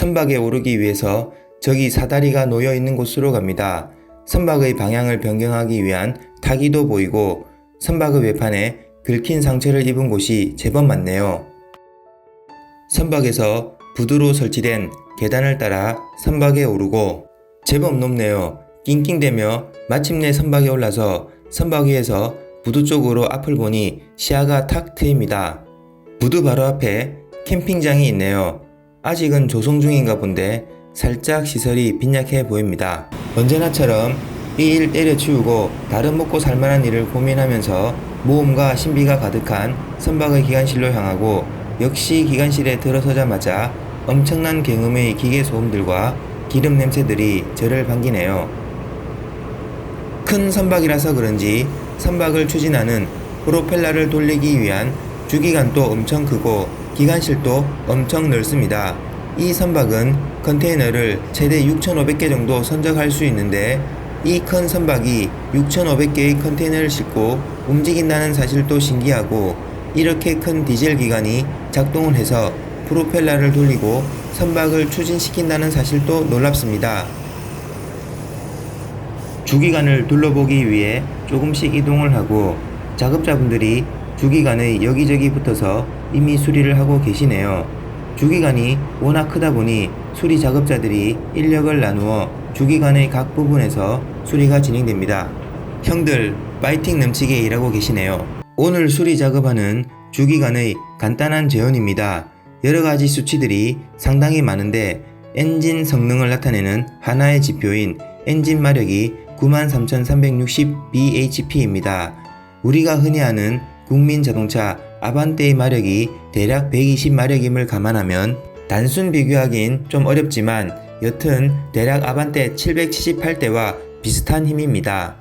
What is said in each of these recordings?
선박에 오르기 위해서 저기 사다리가 놓여 있는 곳으로 갑니다. 선박의 방향을 변경하기 위한 타기도 보이고 선박의 외판에 긁힌 상처를 입은 곳이 제법 많네요. 선박에서 부두로 설치된 계단을 따라 선박에 오르고 제법 높네요. 낑낑대며 마침내 선박에 올라서 선박 위에서 부두 쪽으로 앞을 보니 시야가 탁 트입니다. 부두 바로 앞에 캠핑장이 있네요. 아직은 조성 중인가 본데 살짝 시설이 빈약해 보입니다. 언제나처럼 이 일 때려치우고 다른 먹고 살만한 일을 고민하면서 모험과 신비가 가득한 선박의 기관실로 향하고 역시 기관실에 들어서자마자 엄청난 경음의 기계 소음들과 기름 냄새들이 저를 반기네요. 큰 선박이라서 그런지 선박을 추진하는 프로펠러를 돌리기 위한 주기관도 엄청 크고 기관실도 엄청 넓습니다. 이 선박은 컨테이너를 최대 6,500개 정도 선적할 수 있는데 이 큰 선박이 6,500개의 컨테이너를 싣고 움직인다는 사실도 신기하고 이렇게 큰 디젤 기관이 작동을 해서 프로펠러를 돌리고 선박을 추진시킨다는 사실도 놀랍습니다. 주기관을 둘러보기 위해 조금씩 이동을 하고 작업자분들이 주기관의 여기저기 붙어서 이미 수리를 하고 계시네요. 주기관이 워낙 크다 보니 수리 작업자들이 인력을 나누어 주기관의 각 부분에서 수리가 진행됩니다. 형들 파이팅 넘치게 일하고 계시네요. 오늘 수리 작업하는 주기관의 간단한 재현입니다. 여러가지 수치들이 상당히 많은데 엔진 성능을 나타내는 하나의 지표인 엔진 마력이 93,360bhp입니다. 우리가 흔히 아는 국민 자동차 아반떼의 마력이 대략 120마력임을 감안하면 단순 비교하긴 좀 어렵지만 여튼 대략 아반떼 778대와 비슷한 힘입니다.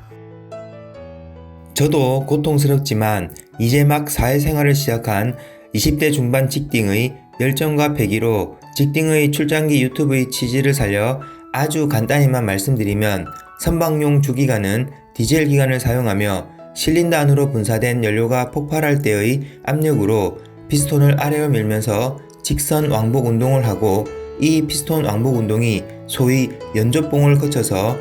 저도 고통스럽지만 이제 막 사회생활을 시작한 20대 중반 직딩의 열정과 패기로 직딩의 출장기 유튜브의 취지를 살려 아주 간단히만 말씀드리면 선박용 주기관은 디젤 기관을 사용하며 실린더 안으로 분사된 연료가 폭발할 때의 압력으로 피스톤을 아래로 밀면서 직선 왕복 운동을 하고 이 피스톤 왕복 운동이 소위 연조봉을 거쳐서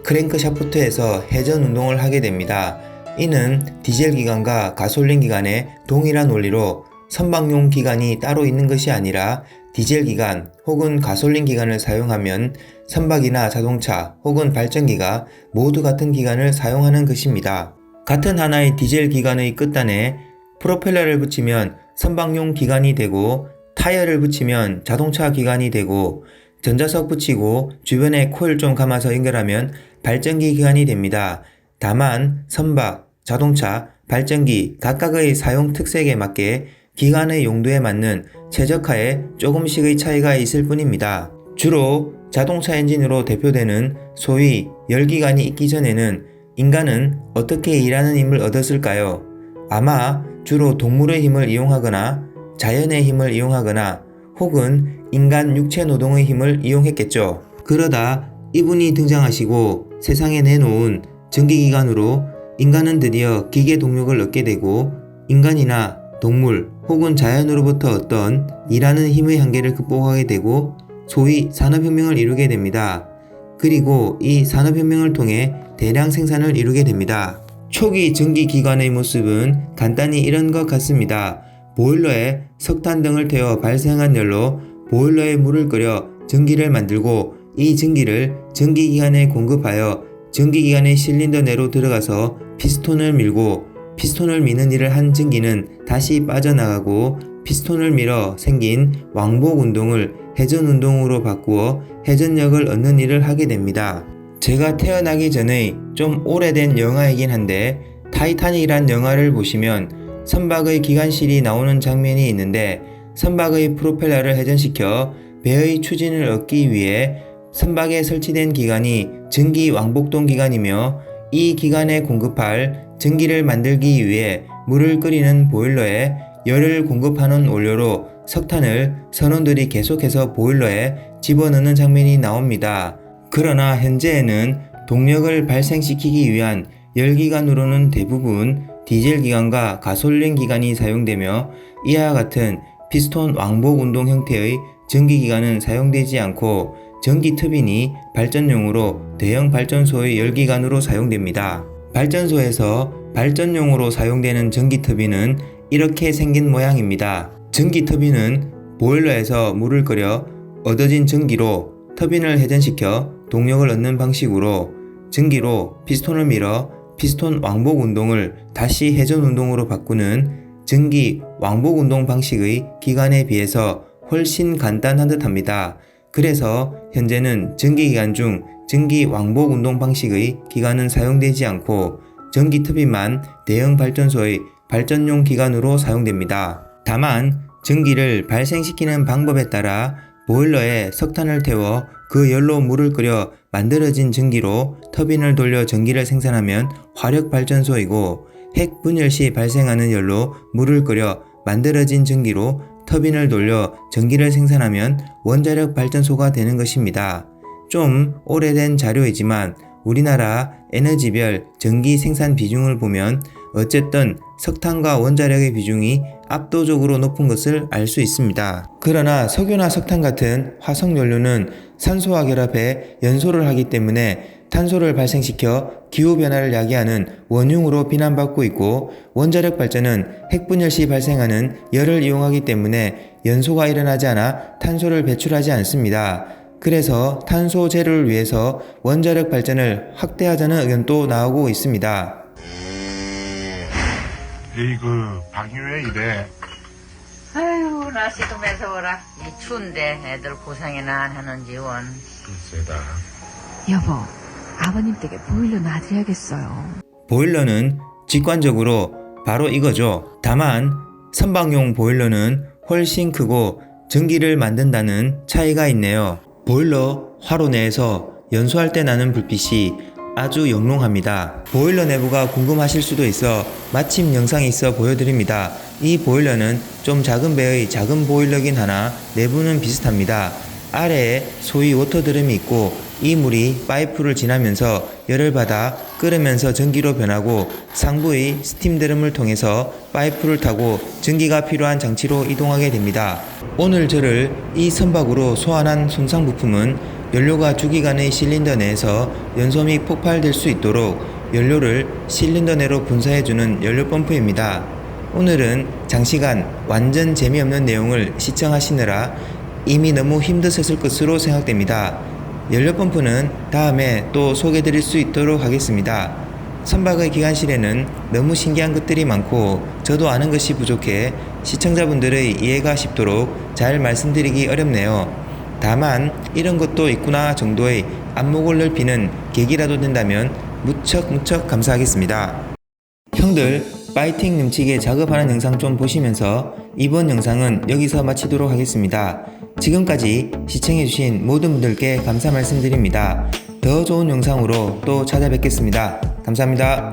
크랭크 샤프트에서 회전 운동을 하게 됩니다. 이는 디젤 기관과 가솔린 기관의 동일한 원리로 선박용 기관이 따로 있는 것이 아니라 디젤 기관 혹은 가솔린 기관을 사용하면 선박이나 자동차 혹은 발전기가 모두 같은 기관을 사용하는 것입니다. 같은 하나의 디젤 기관의 끝단에 프로펠러를 붙이면 선박용 기관이 되고 타이어를 붙이면 자동차 기관이 되고 전자석 붙이고 주변에 코일 좀 감아서 연결하면 발전기 기관이 됩니다. 다만 선박, 자동차, 발전기 각각의 사용 특색에 맞게 기관의 용도에 맞는 최적화에 조금씩의 차이가 있을 뿐입니다. 주로 자동차 엔진으로 대표되는 소위 열기관이 있기 전에는 인간은 어떻게 일하는 힘을 얻었을까요? 아마 주로 동물의 힘을 이용하거나 자연의 힘을 이용하거나 혹은 인간 육체 노동의 힘을 이용했겠죠. 그러다 이분이 등장하시고 세상에 내놓은 전기기관으로 인간은 드디어 기계 동력을 얻게 되고 인간이나 동물 혹은 자연으로부터 어떤 일하는 힘의 한계를 극복하게 되고 소위 산업혁명을 이루게 됩니다. 그리고 이 산업혁명을 통해 대량 생산을 이루게 됩니다. 초기 전기기관의 모습은 간단히 이런 것 같습니다. 보일러에 석탄 등을 태워 발생한 열로 보일러에 물을 끓여 전기를 만들고 이 전기를 전기기관에 공급하여 전기기관의 실린더 내로 들어가서 피스톤을 밀고 피스톤을 미는 일을 한 전기는 다시 빠져나가고 피스톤을 밀어 생긴 왕복 운동을 회전 운동으로 바꾸어 회전력을 얻는 일을 하게 됩니다. 제가 태어나기 전에 좀 오래된 영화이긴 한데 타이타닉이란 영화를 보시면 선박의 기관실이 나오는 장면이 있는데 선박의 프로펠러를 회전시켜 배의 추진을 얻기 위해 선박에 설치된 기관이 전기 왕복동 기관이며 이 기관에 공급할 전기를 만들기 위해 물을 끓이는 보일러에 열을 공급하는 원료로 석탄을 선원들이 계속해서 보일러에 집어넣는 장면이 나옵니다. 그러나 현재에는 동력을 발생시키기 위한 열기관으로는 대부분 디젤 기관과 가솔린 기관이 사용되며 이와 같은 피스톤 왕복 운동 형태의 전기기관은 사용되지 않고 전기 터빈이 발전용으로 대형 발전소의 열기관으로 사용됩니다. 발전소에서 발전용으로 사용되는 전기 터빈은 이렇게 생긴 모양입니다. 전기 터빈은 보일러에서 물을 끓여 얻어진 전기로 터빈을 회전시켜 동력을 얻는 방식으로 전기로 피스톤을 밀어 피스톤 왕복 운동을 다시 회전 운동으로 바꾸는 전기 왕복 운동 방식의 기관에 비해서 훨씬 간단한 듯 합니다. 그래서 현재는 전기기관 중 전기 왕복 운동 방식의 기관은 사용되지 않고 전기 터빈만 대형 발전소의 발전용 기관으로 사용됩니다. 다만 전기를 발생시키는 방법에 따라 보일러에 석탄을 태워 그 열로 물을 끓여 만들어진 전기로 터빈을 돌려 전기를 생산하면 화력발전소이고 핵 분열 시 발생하는 열로 물을 끓여 만들어진 전기로 터빈을 돌려 전기를 생산하면 원자력 발전소가 되는 것입니다. 좀 오래된 자료이지만 우리나라 에너지별 전기 생산 비중을 보면 어쨌든 석탄과 원자력의 비중이 압도적으로 높은 것을 알 수 있습니다. 그러나 석유나 석탄 같은 화석연료는 산소와 결합해 연소를 하기 때문에 탄소를 발생시켜 기후변화를 야기하는 원흉으로 비난받고 있고 원자력 발전은 핵분열 시 발생하는 열을 이용하기 때문에 연소가 일어나지 않아 탄소를 배출하지 않습니다. 그래서 탄소 제로를 위해서 원자력 발전을 확대하자는 의견도 나오고 있습니다. 에이그 방이 왜 이래? 아유 날씨도 매서워라. 이 추운데 애들 고생이나 하는지 원. 글쎄다. 여보, 아버님 댁에 보일러 놔드려야겠어요. 보일러는 직관적으로 바로 이거죠. 다만 선박용 보일러는 훨씬 크고 전기를 만든다는 차이가 있네요. 보일러 화로 내에서 연소할 때 나는 불빛이 아주 영롱합니다. 보일러 내부가 궁금하실 수도 있어 마침 영상이 있어 보여드립니다. 이 보일러는 좀 작은 배의 작은 보일러긴 하나 내부는 비슷합니다. 아래에 소위 워터드럼이 있고 이 물이 파이프를 지나면서 열을 받아 끓으면서 전기로 변하고 상부의 스팀드럼을 통해서 파이프를 타고 전기가 필요한 장치로 이동하게 됩니다. 오늘 저를 이 선박으로 소환한 손상 부품은 연료가 주기관의 실린더 내에서 연소 및 폭발될 수 있도록 연료를 실린더 내로 분사해주는 연료 펌프입니다. 오늘은 장시간 완전 재미없는 내용을 시청하시느라 이미 너무 힘드셨을 것으로 생각됩니다. 연료 펌프는 다음에 또 소개드릴 수 있도록 하겠습니다. 선박의 기관실에는 너무 신기한 것들이 많고 저도 아는 것이 부족해 시청자분들의 이해가 쉽도록 잘 말씀드리기 어렵네요. 다만 이런 것도 있구나 정도의 안목을 넓히는 계기라도 된다면 무척 감사하겠습니다. 형들 파이팅 넘치게 작업하는 영상 좀 보시면서 이번 영상은 여기서 마치도록 하겠습니다. 지금까지 시청해주신 모든 분들께 감사 말씀드립니다. 더 좋은 영상으로 또 찾아뵙겠습니다. 감사합니다.